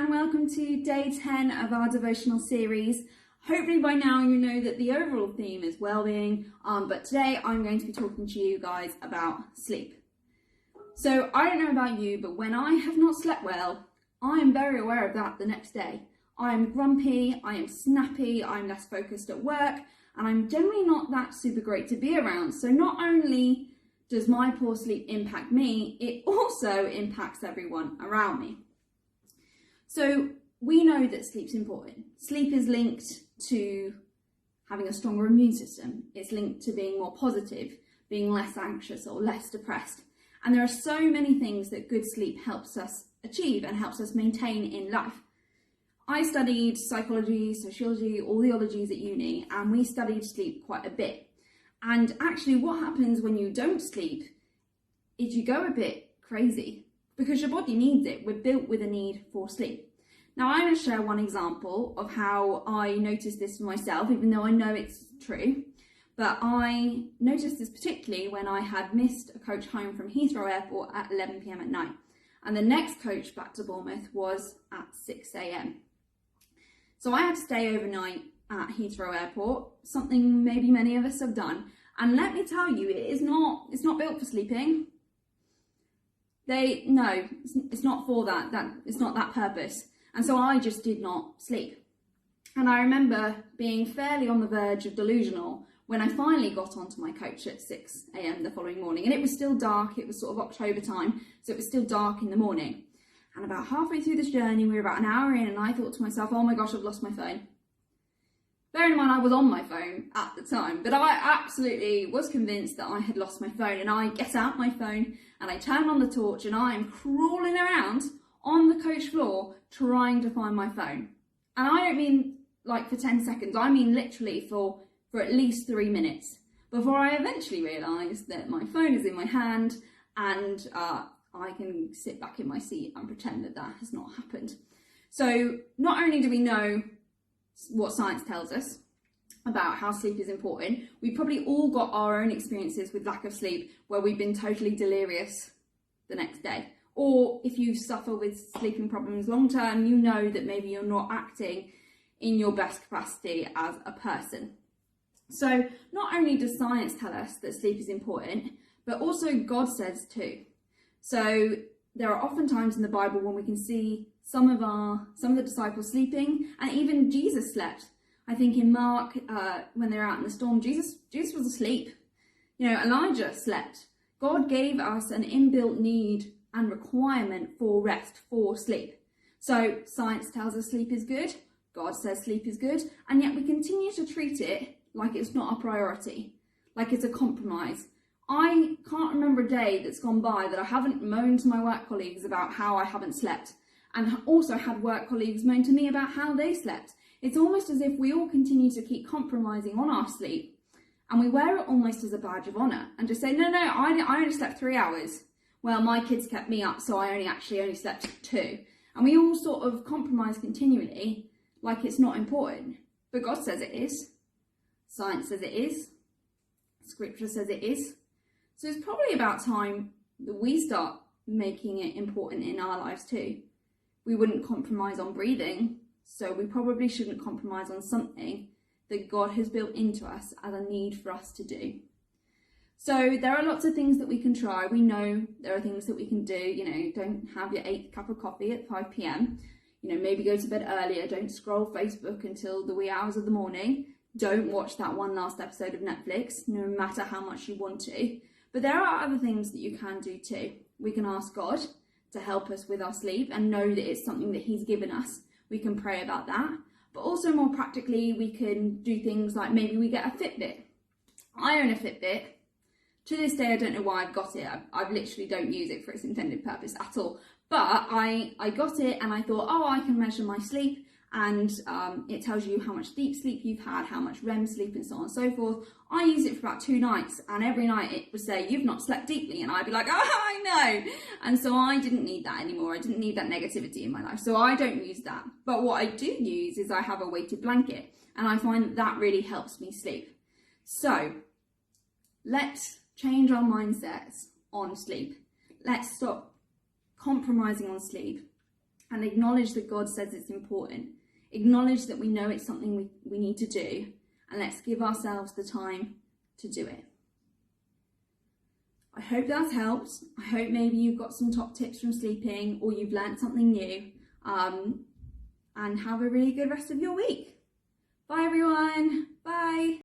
and welcome to day 10 of our devotional series. Hopefully by now you know that the overall theme is well-being, but today I'm going to be talking to you guys about sleep. So I don't know about you, but when I have not slept well, I am very aware of that the next day. I am grumpy, I am snappy, I'm less focused at work, and I'm generally not that super great to be around. So not only does my poor sleep impact me, it also impacts everyone around me. So we know that sleep's important. Sleep is linked to having a stronger immune system. It's linked to being more positive, being less anxious or less depressed. And there are so many things that good sleep helps us achieve and helps us maintain in life. I studied psychology, sociology, all the ologies at uni, and we studied sleep quite a bit. And actually what happens when you don't sleep is you go a bit crazy because your body needs it. We're built with a need for sleep. Now I'm going to share one example of how I noticed this for myself, even though I know it's true. But I noticed this particularly when I had missed a coach home from Heathrow Airport at 11 p.m. at night. And the next coach back to Bournemouth was at 6 a.m. So I had to stay overnight at Heathrow Airport, something maybe many of us have done. And let me tell you, it's not built for sleeping. It's not for that. It's not that purpose. And so I just did not sleep. And I remember being fairly on the verge of delusional when I finally got onto my coach at 6 a.m. the following morning. And it was still dark. It was sort of October time, so it was still dark in the morning. And about halfway through this journey, we were about an hour in, and I thought to myself, oh my gosh, I've lost my phone. Bearing in mind I was on my phone at the time, but I absolutely was convinced that I had lost my phone. And I get out my phone and I turn on the torch and I am crawling around on the coach floor trying to find my phone. And I don't mean like for 10 seconds, I mean literally for at least 3 minutes before I eventually realised that my phone is in my hand and I can sit back in my seat and pretend that that has not happened. So not only do we know what science tells us about how sleep is important, we probably all got our own experiences with lack of sleep where we've been totally delirious the next day. Or if you suffer with sleeping problems long term, you know that maybe you're not acting in your best capacity as a person. So not only does science tell us that sleep is important, but also God says too. So there are often times in the Bible when we can see some of the disciples sleeping, and even Jesus slept. I think in Mark, when they're out in the storm, Jesus was asleep. Elijah slept. God gave us an inbuilt need and requirement for rest, for sleep. So science tells us sleep is good. God says sleep is good, and yet we continue to treat it like it's not a priority, like it's a compromise. I can't remember a day that's gone by that I haven't moaned to my work colleagues about how I haven't slept, and also had work colleagues moan to me about how they slept. It's almost as if we all continue to keep compromising on our sleep, and we wear it almost as a badge of honour and just say, no, I only slept 3 hours. Well, my kids kept me up, so I only slept 2. And we all sort of compromise continually like it's not important. But God says it is. Science says it is. Scripture says it is. So it's probably about time that we start making it important in our lives too. We wouldn't compromise on breathing, so we probably shouldn't compromise on something that God has built into us as a need for us to do. So there are lots of things that we can try. We know there are things that we can do. Don't have your 8th cup of coffee at 5 p.m. Maybe go to bed earlier. Don't scroll Facebook until the wee hours of the morning. Don't watch that one last episode of Netflix, no matter how much you want to. But there are other things that you can do too. We can ask God to help us with our sleep and know that it's something that He's given us. We can pray about that. But also more practically, we can do things like maybe we get a Fitbit. I own a Fitbit. To this day, I don't know why I've got it. I literally don't use it for its intended purpose at all. But I got it and I thought, I can measure my sleep, and it tells you how much deep sleep you've had, how much REM sleep, and so on and so forth. I used it for about 2 nights, and every night it would say, you've not slept deeply, and I'd be like, I know. And so I didn't need that anymore. I didn't need that negativity in my life, so I don't use that. But what I do use is I have a weighted blanket, and I find that really helps me sleep. So let's change our mindsets on sleep. Let's stop compromising on sleep and acknowledge that God says it's important. Acknowledge that we know it's something we need to do, and let's give ourselves the time to do it. I hope that's helped. I hope maybe you've got some top tips from sleeping, or you've learnt something new. And have a really good rest of your week. Bye everyone. Bye.